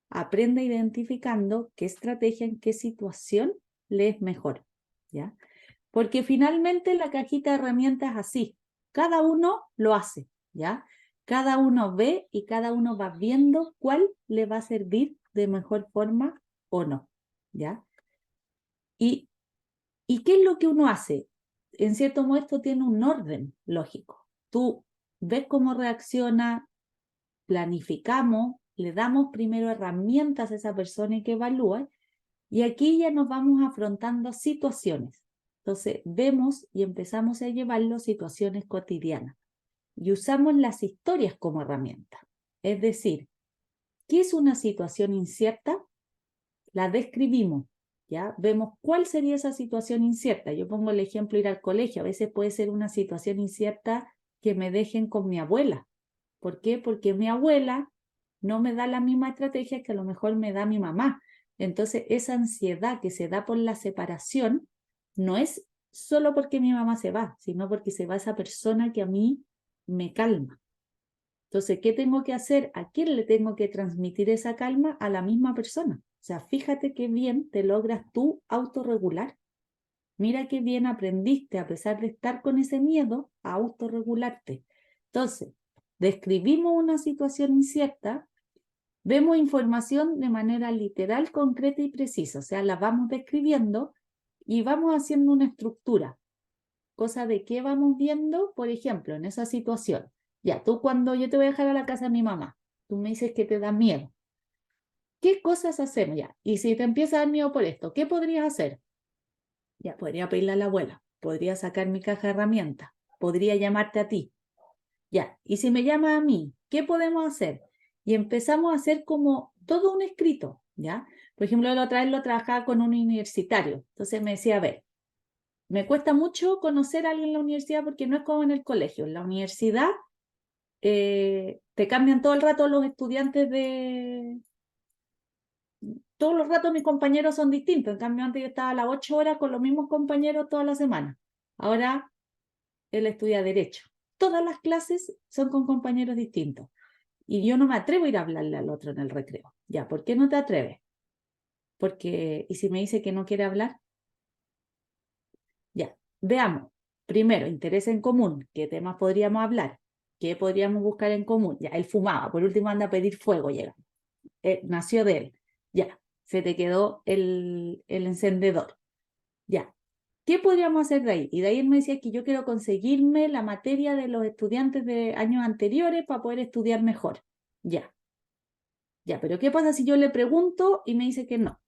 aprenda identificando qué estrategia, en qué situación le es mejor, ¿ya? Porque finalmente la cajita de herramientas es así, cada uno lo hace, ¿ya? Cada uno ve y cada uno va viendo cuál le va a servir de mejor forma o no, ¿ya? ¿Y qué es lo que uno hace? En cierto modo esto tiene un orden lógico. Tú ves cómo reacciona, planificamos, le damos primero herramientas a esa persona que evalúa, y aquí ya nos vamos afrontando situaciones. Entonces vemos y empezamos a llevarlo a situaciones cotidianas y usamos las historias como herramienta. Es decir, ¿qué es una situación incierta? La describimos, ¿ya? Vemos cuál sería esa situación incierta. Yo pongo el ejemplo de ir al colegio. A veces puede ser una situación incierta que me dejen con mi abuela. ¿Por qué? Porque mi abuela no me da la misma estrategia que a lo mejor me da mi mamá. Entonces, esa ansiedad que se da por la separación no es solo porque mi mamá se va, sino porque se va esa persona que a mí me calma. Entonces, ¿qué tengo que hacer? ¿A quién le tengo que transmitir esa calma? A la misma persona. O sea, fíjate qué bien te logras tú autorregular. Mira qué bien aprendiste, a pesar de estar con ese miedo, a autorregularte. Entonces, describimos una situación incierta, vemos información de manera literal, concreta y precisa. O sea, la vamos describiendo y vamos haciendo una estructura. Cosa de qué vamos viendo, por ejemplo, en esa situación. Ya, tú cuando yo te voy a dejar a la casa de mi mamá, tú me dices que te da miedo. ¿Qué cosas hacemos ya? Y si te empieza a dar miedo por esto, ¿qué podrías hacer? Ya, podría pedirle a la abuela, podría sacar mi caja de herramientas, podría llamarte a ti. Ya, y si me llama a mí, ¿qué podemos hacer? Y empezamos a hacer como todo un escrito, ¿ya? Por ejemplo, la otra vez lo trabajaba con un universitario. Entonces me decía, a ver, me cuesta mucho conocer a alguien en la universidad porque no es como en el colegio. En la universidad te cambian todo el rato los estudiantes de... Todos los ratos mis compañeros son distintos. En cambio, antes yo estaba a las 8 horas con los mismos compañeros toda la semana. Ahora él estudia Derecho. Todas las clases son con compañeros distintos. Y yo no me atrevo a ir a hablarle al otro en el recreo. Ya, ¿por qué no te atreves? Porque, ¿y si me dice que no quiere hablar? Ya, veamos. Primero, interés en común. ¿Qué temas podríamos hablar? ¿Qué podríamos buscar en común? Ya, él fumaba. Por último, anda a pedir fuego, llega. Nació de él. Ya, se te quedó el encendedor. Ya, ¿qué podríamos hacer de ahí? Y de ahí él me decía que yo quiero conseguirme la materia de los estudiantes de años anteriores para poder estudiar mejor. Ya, ya, pero ¿qué pasa si yo le pregunto y me dice que no?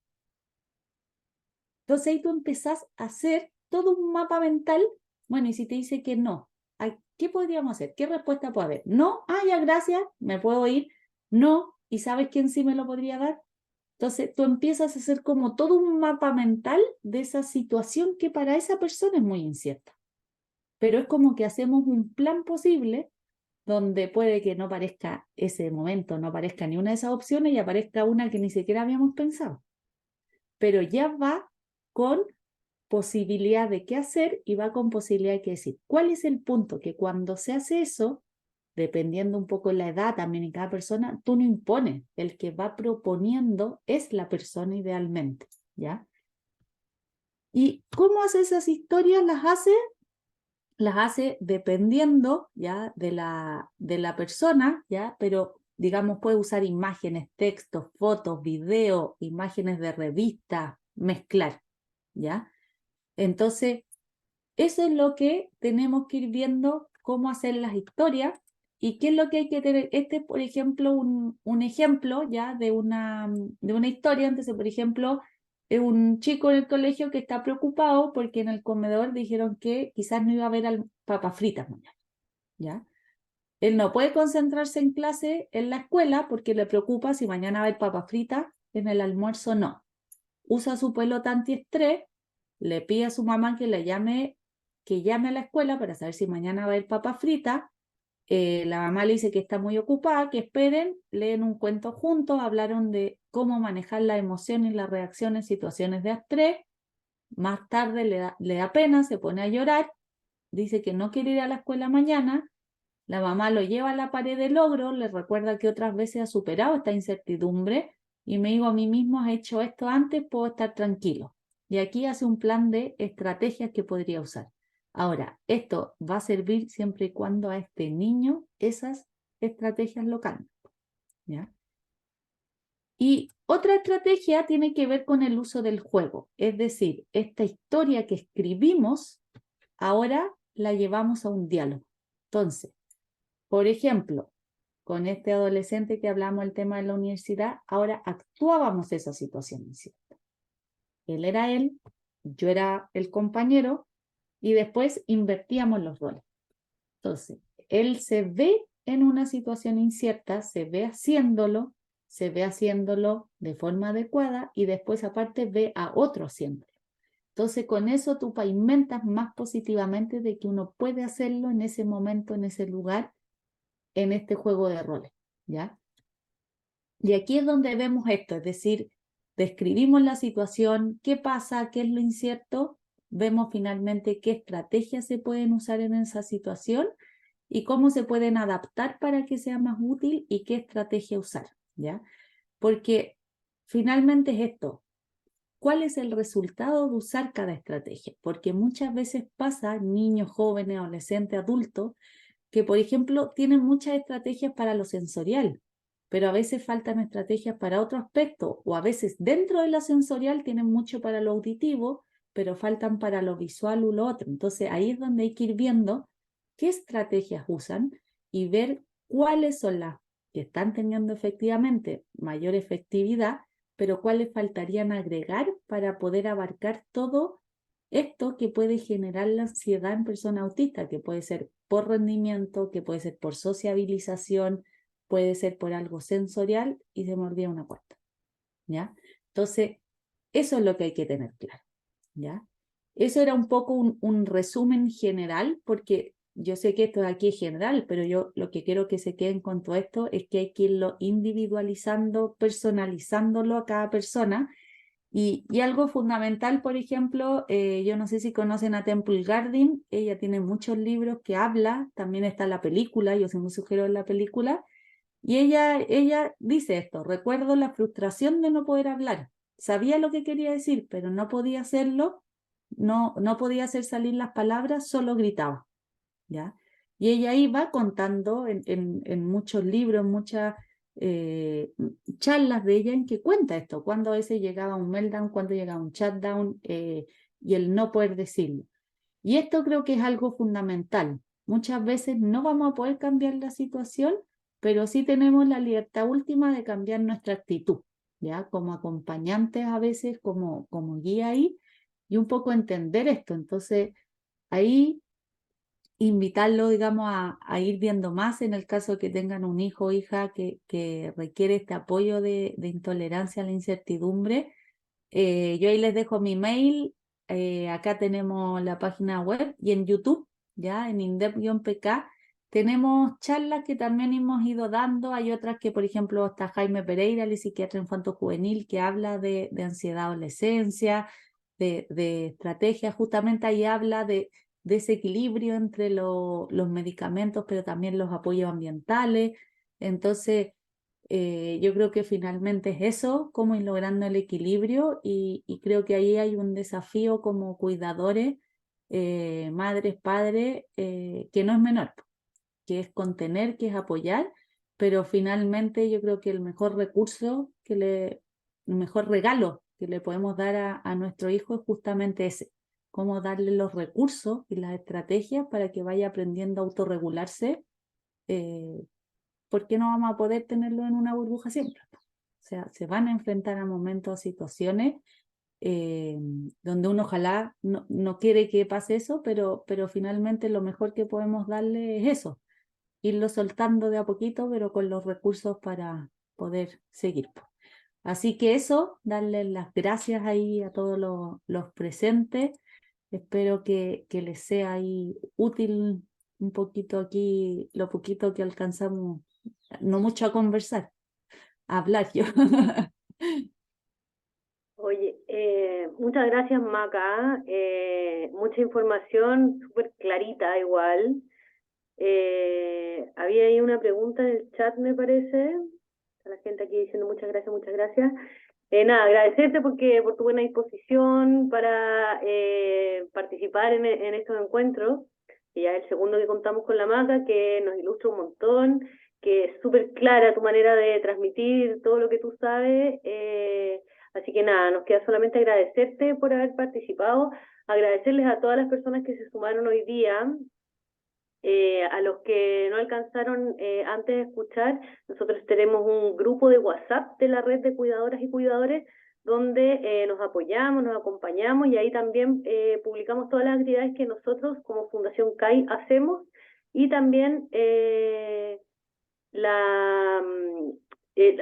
Entonces ahí tú empezás a hacer todo un mapa mental. Bueno, y si te dice que no, ¿qué podríamos hacer? ¿Qué respuesta puede haber? No, ya, gracias, me puedo ir. No, ¿y sabes quién sí me lo podría dar? Entonces tú empiezas a hacer como todo un mapa mental de esa situación que para esa persona es muy incierta. Pero es como que hacemos un plan posible donde puede que no parezca ese momento, no aparezca ni una de esas opciones y aparezca una que ni siquiera habíamos pensado. Pero ya va con posibilidad de qué hacer y va con posibilidad de qué decir. ¿Cuál es el punto? Que cuando se hace eso, dependiendo un poco de la edad también en cada persona, tú no impones. El que va proponiendo es la persona idealmente, ¿ya? ¿Y cómo hace esas historias? Las hace dependiendo, ¿ya? de la persona, ¿ya? Pero digamos puede usar imágenes, textos, fotos, videos, imágenes de revista, mezclar, ¿ya? Entonces, eso es lo que tenemos que ir viendo, cómo hacer las historias y qué es lo que hay que tener. Este es, por ejemplo, un ejemplo ya de una historia. Entonces, por ejemplo, es un chico en el colegio que está preocupado porque en el comedor dijeron que quizás no iba a haber papas fritas mañana, ¿ya? Él no puede concentrarse en clase en la escuela porque le preocupa si mañana va a haber papas fritas en el almuerzo o no. Usa su pelota antiestrés, le pide a su mamá que llame a la escuela para saber si mañana va a haber papas fritas. La mamá le dice que está muy ocupada, que esperen, leen un cuento juntos, hablaron de cómo manejar la emoción y la reacción en situaciones de estrés. Más tarde le da pena, se pone a llorar, dice que no quiere ir a la escuela mañana. La mamá lo lleva a la pared de logro, le recuerda que otras veces ha superado esta incertidumbre y me digo a mí mismo, has hecho esto antes, puedo estar tranquilo. Y aquí hace un plan de estrategias que podría usar. Ahora, esto va a servir siempre y cuando a este niño esas estrategias locales, ¿ya? Y otra estrategia tiene que ver con el uso del juego, es decir, esta historia que escribimos, ahora la llevamos a un diálogo. Entonces, por ejemplo, con este adolescente que hablamos del tema de la universidad, ahora actuábamos esa situación incierta. Él era él, yo era el compañero, y después invertíamos los roles. Entonces, él se ve en una situación incierta, se ve haciéndolo de forma adecuada y después aparte ve a otro haciéndolo. Entonces, con eso tú pavimentas más positivamente de que uno puede hacerlo en ese momento, en ese lugar, en este juego de roles, ¿ya? Y aquí es donde vemos esto, es decir, describimos la situación, qué pasa, qué es lo incierto, vemos finalmente qué estrategias se pueden usar en esa situación y cómo se pueden adaptar para que sea más útil y qué estrategia usar, ¿ya? Porque finalmente es esto, ¿cuál es el resultado de usar cada estrategia? Porque muchas veces pasa, niños, jóvenes, adolescentes, adultos, que por ejemplo tienen muchas estrategias para lo sensorial, pero a veces faltan estrategias para otro aspecto, o a veces dentro de la sensorial tienen mucho para lo auditivo, pero faltan para lo visual o lo otro. Entonces ahí es donde hay que ir viendo qué estrategias usan y ver cuáles son las que están teniendo efectivamente mayor efectividad, pero cuáles faltarían agregar para poder abarcar todo esto que puede generar la ansiedad en personas autistas, que puede ser por rendimiento, que puede ser por sociabilización, puede ser por algo sensorial, y se me olvida una cuarta, ¿ya? Entonces, eso es lo que hay que tener claro, ¿ya? Eso era un poco un resumen general, porque yo sé que esto de aquí es general, pero yo lo que quiero que se queden con todo esto es que hay que irlo individualizando, personalizándolo a cada persona. Y algo fundamental, por ejemplo, yo no sé si conocen a Temple Grandin, ella tiene muchos libros que habla, también está la película, yo se me sugiero en la película, y ella dice esto: recuerdo la frustración de no poder hablar, sabía lo que quería decir, pero no podía hacerlo, no podía hacer salir las palabras, solo gritaba, ¿ya? Y ella iba contando en muchos libros, muchas charlas de ella en que cuenta esto, cuando a veces llegaba un meltdown, cuando llegaba un shutdown, y el no poder decirlo. Y esto creo que es algo fundamental. Muchas veces no vamos a poder cambiar la situación, pero sí tenemos la libertad última de cambiar nuestra actitud, ¿ya? Como acompañantes a veces, como guía ahí, y un poco entender esto. Entonces, ahí invitarlo, digamos, a ir viendo más en el caso de que tengan un hijo o hija que requiere este apoyo de intolerancia a la incertidumbre. Yo ahí les dejo mi mail, acá tenemos la página web y en YouTube, ya en INDEP-PK, tenemos charlas que también hemos ido dando. Hay otras que, por ejemplo, está Jaime Pereira, el psiquiatra infanto-juvenil, que habla de ansiedad adolescencia, de estrategias, justamente ahí habla de ese equilibrio entre los medicamentos, pero también los apoyos ambientales. Entonces, yo creo que finalmente es eso, cómo ir logrando el equilibrio, y creo que ahí hay un desafío como cuidadores, madres, padres, que no es menor, que es contener, que es apoyar, pero finalmente yo creo que el mejor recurso, el mejor regalo que le podemos dar a nuestro hijo es justamente ese, cómo darle los recursos y las estrategias para que vaya aprendiendo a autorregularse, porque no vamos a poder tenerlo en una burbuja siempre. O sea, se van a enfrentar a momentos, a situaciones donde uno ojalá no quiere que pase eso, pero finalmente lo mejor que podemos darle es eso, irlo soltando de a poquito, pero con los recursos para poder seguir. Así que eso, darles las gracias ahí a todos los presentes. Espero que les sea ahí útil un poquito aquí, lo poquito que alcanzamos, no mucho a conversar, a hablar yo. Oye, muchas gracias, Maca. Mucha información, súper clarita igual. Había ahí una pregunta en el chat, me parece. A la gente aquí diciendo muchas gracias, muchas gracias. Nada, agradecerte por tu buena disposición para participar en estos encuentros, que ya es el segundo que contamos con la Maca, que nos ilustra un montón, que es súper clara tu manera de transmitir todo lo que tú sabes. Así que nada, nos queda solamente agradecerte por haber participado, agradecerles a todas las personas que se sumaron hoy día. A los que no alcanzaron antes de escuchar, nosotros tenemos un grupo de WhatsApp de la red de cuidadoras y cuidadores donde nos apoyamos, nos acompañamos y ahí también publicamos todas las actividades que nosotros como Fundación CAI hacemos y también la,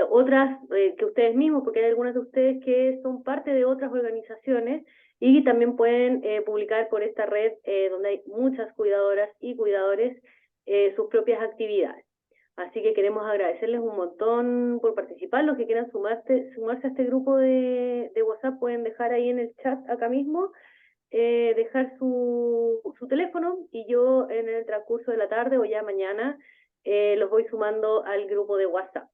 otras que ustedes mismos, porque hay algunas de ustedes que son parte de otras organizaciones y también pueden publicar por esta red donde hay muchas cuidadoras y cuidadores sus propias actividades. Así que queremos agradecerles un montón por participar. Los que quieran sumarse a este grupo de WhatsApp pueden dejar ahí en el chat acá mismo, dejar su teléfono y yo en el transcurso de la tarde o ya mañana los voy sumando al grupo de WhatsApp.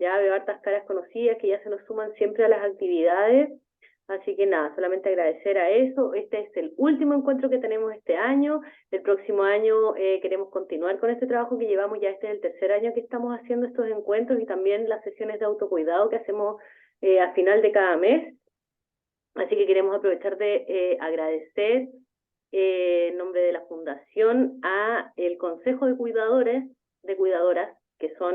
Ya veo hartas caras conocidas que ya se nos suman siempre a las actividades. Así que nada, solamente agradecer a eso. Este es el último encuentro que tenemos este año. El próximo año queremos continuar con este trabajo que llevamos ya. Este es el tercer año que estamos haciendo estos encuentros y también las sesiones de autocuidado que hacemos a final de cada mes. Así que queremos aprovechar de agradecer en nombre de la Fundación a el Consejo de Cuidadores, de Cuidadoras, que son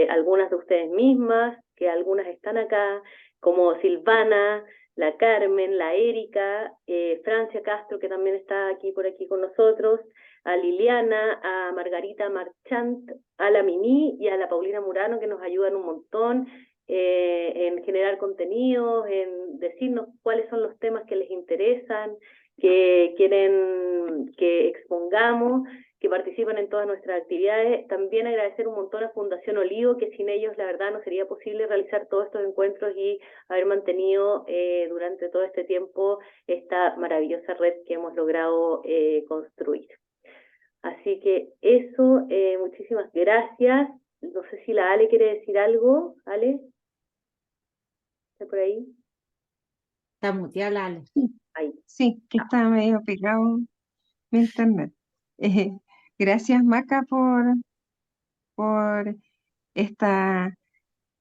algunas de ustedes mismas, que algunas están acá, como Silvana, la Carmen, la Erika, Francia Castro, que también está aquí por aquí con nosotros, a Liliana, a Margarita Marchant, a la Mimi y a la Paulina Murano, que nos ayudan un montón en generar contenidos, en decirnos cuáles son los temas que les interesan, que quieren que expongamos, que participan en todas nuestras actividades. También agradecer un montón a Fundación Olivo, que sin ellos la verdad no sería posible realizar todos estos encuentros y haber mantenido durante todo este tiempo esta maravillosa red que hemos logrado construir. Así que eso, muchísimas gracias. No sé si la Ale quiere decir algo. Ale, ¿está por ahí? Está muteada la Ale. Ahí. Sí, que está medio pegado mi internet. Eh, Gracias, Maca, por esta,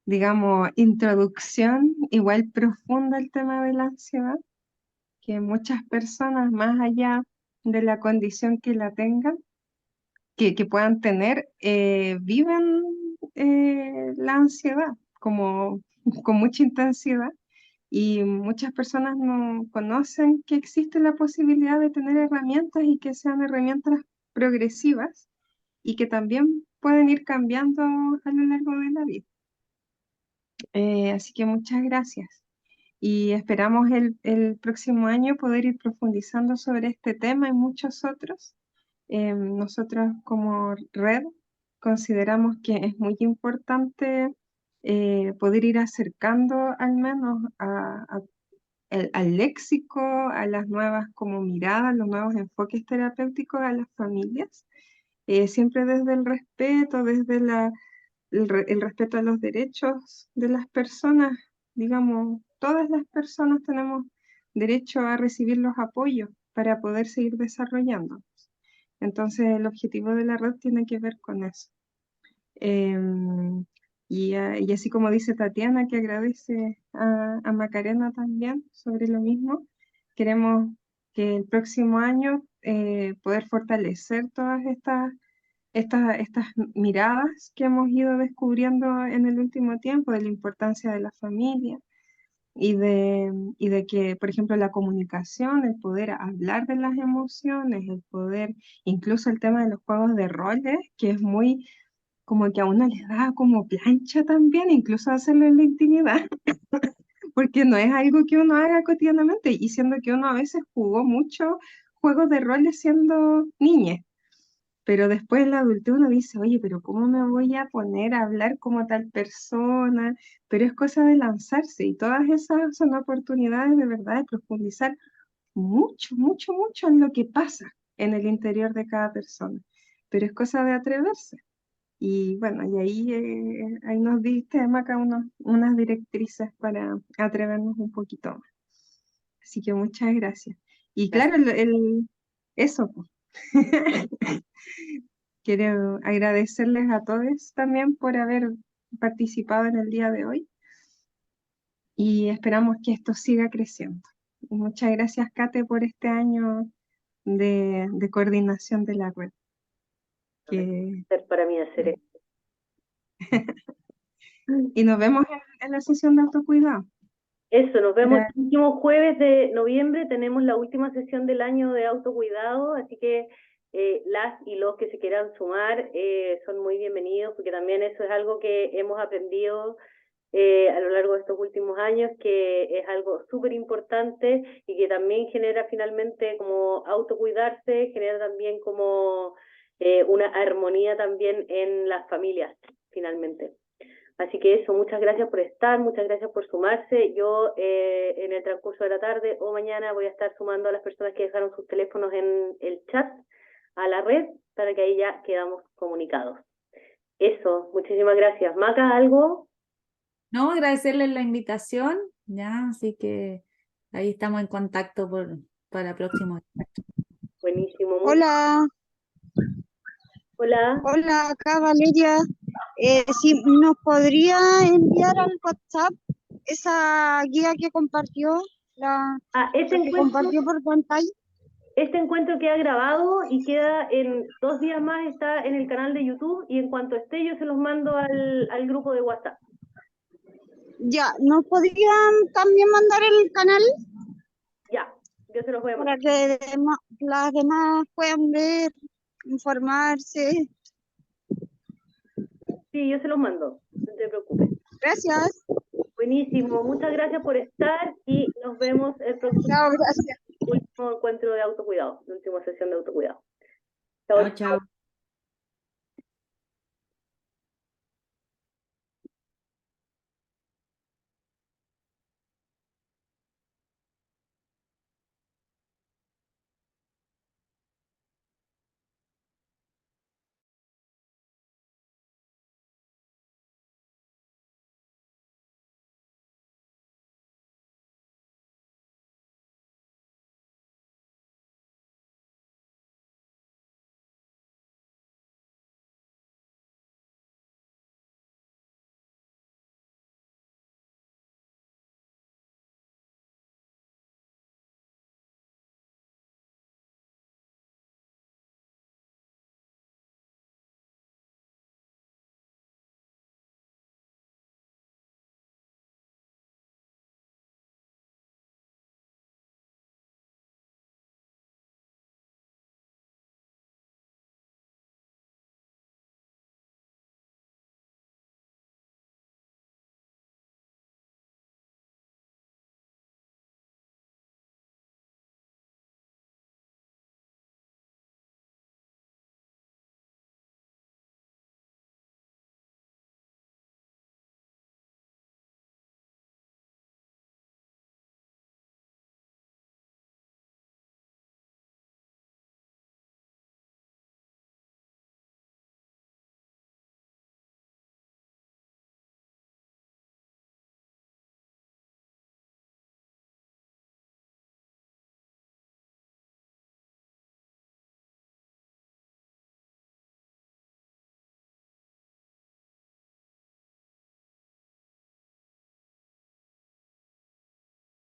digamos, introducción igual profunda al tema de la ansiedad, que muchas personas, más allá de la condición que la tengan, que puedan tener, viven la ansiedad como con mucha intensidad. Y muchas personas no conocen que existe la posibilidad de tener herramientas y que sean herramientas progresivas y que también pueden ir cambiando a lo largo de la vida. Así que muchas gracias. Y esperamos el próximo año poder ir profundizando sobre este tema y muchos otros. Nosotros como red consideramos que es muy importante poder ir acercando al menos al léxico, a las nuevas como miradas, los nuevos enfoques terapéuticos a las familias, siempre desde el respeto, desde el respeto a los derechos de las personas. Digamos, todas las personas tenemos derecho a recibir los apoyos para poder seguir desarrollándonos. Entonces, el objetivo de la red tiene que ver con eso. Y así como dice Tatiana, que agradece a Macarena también sobre lo mismo, queremos que el próximo año poder fortalecer todas estas miradas que hemos ido descubriendo en el último tiempo de la importancia de la familia y de que, por ejemplo, la comunicación, el poder hablar de las emociones, el poder, incluso el tema de los juegos de roles, que es muy como que a uno les da como plancha también, incluso hacerlo en la intimidad, porque no es algo que uno haga cotidianamente, y siendo que uno a veces jugó mucho juegos de roles siendo niña, pero después en la adultez uno dice, oye, pero ¿cómo me voy a poner a hablar como tal persona? Pero es cosa de lanzarse, y todas esas son oportunidades de verdad de profundizar mucho, mucho, mucho en lo que pasa en el interior de cada persona, pero es cosa de atreverse. Y bueno, y ahí nos diste, Maca, unas directrices para atrevernos un poquito más. Así que muchas gracias. Y claro, eso, pues. Quiero agradecerles a todos también por haber participado en el día de hoy y esperamos que esto siga creciendo. Y muchas gracias, Kate, por este año de coordinación de la red. Que- Para mí hacer esto. y nos vemos en la sesión de autocuidado. Eso, nos vemos Para- el último jueves de noviembre, tenemos la última sesión del año de autocuidado, así que las y los que se quieran sumar son muy bienvenidos, porque también eso es algo que hemos aprendido a lo largo de estos últimos años, que es algo súper importante y que también genera finalmente como autocuidarse, genera también como una armonía también en las familias, finalmente. Así que eso, muchas gracias por estar, muchas gracias por sumarse. Yo en el transcurso de la tarde o mañana voy a estar sumando a las personas que dejaron sus teléfonos en el chat a la red para que ahí ya quedamos comunicados. Eso, muchísimas gracias. Maca, ¿algo? No, agradecerles la invitación, ya, así que ahí estamos en contacto para próximos. Buenísimo. Hola, Hola. hola, acá Valeria. Si nos podría enviar al WhatsApp esa guía que compartió, la Este que compartió por pantalla. encuentro queda grabado y queda en 2 días más, está en el canal de YouTube y en cuanto esté yo se los mando al grupo de WhatsApp. Ya, ¿nos podrían también mandar el canal Ya, yo se los voy a para mandar. que las demás puedan ver, informarse? Sí, yo se los mando, no te preocupes. Gracias. Buenísimo, muchas gracias por estar y nos vemos el próximo Chao, gracias. último encuentro de autocuidado, la última sesión de autocuidado. Chao, Chao, chao.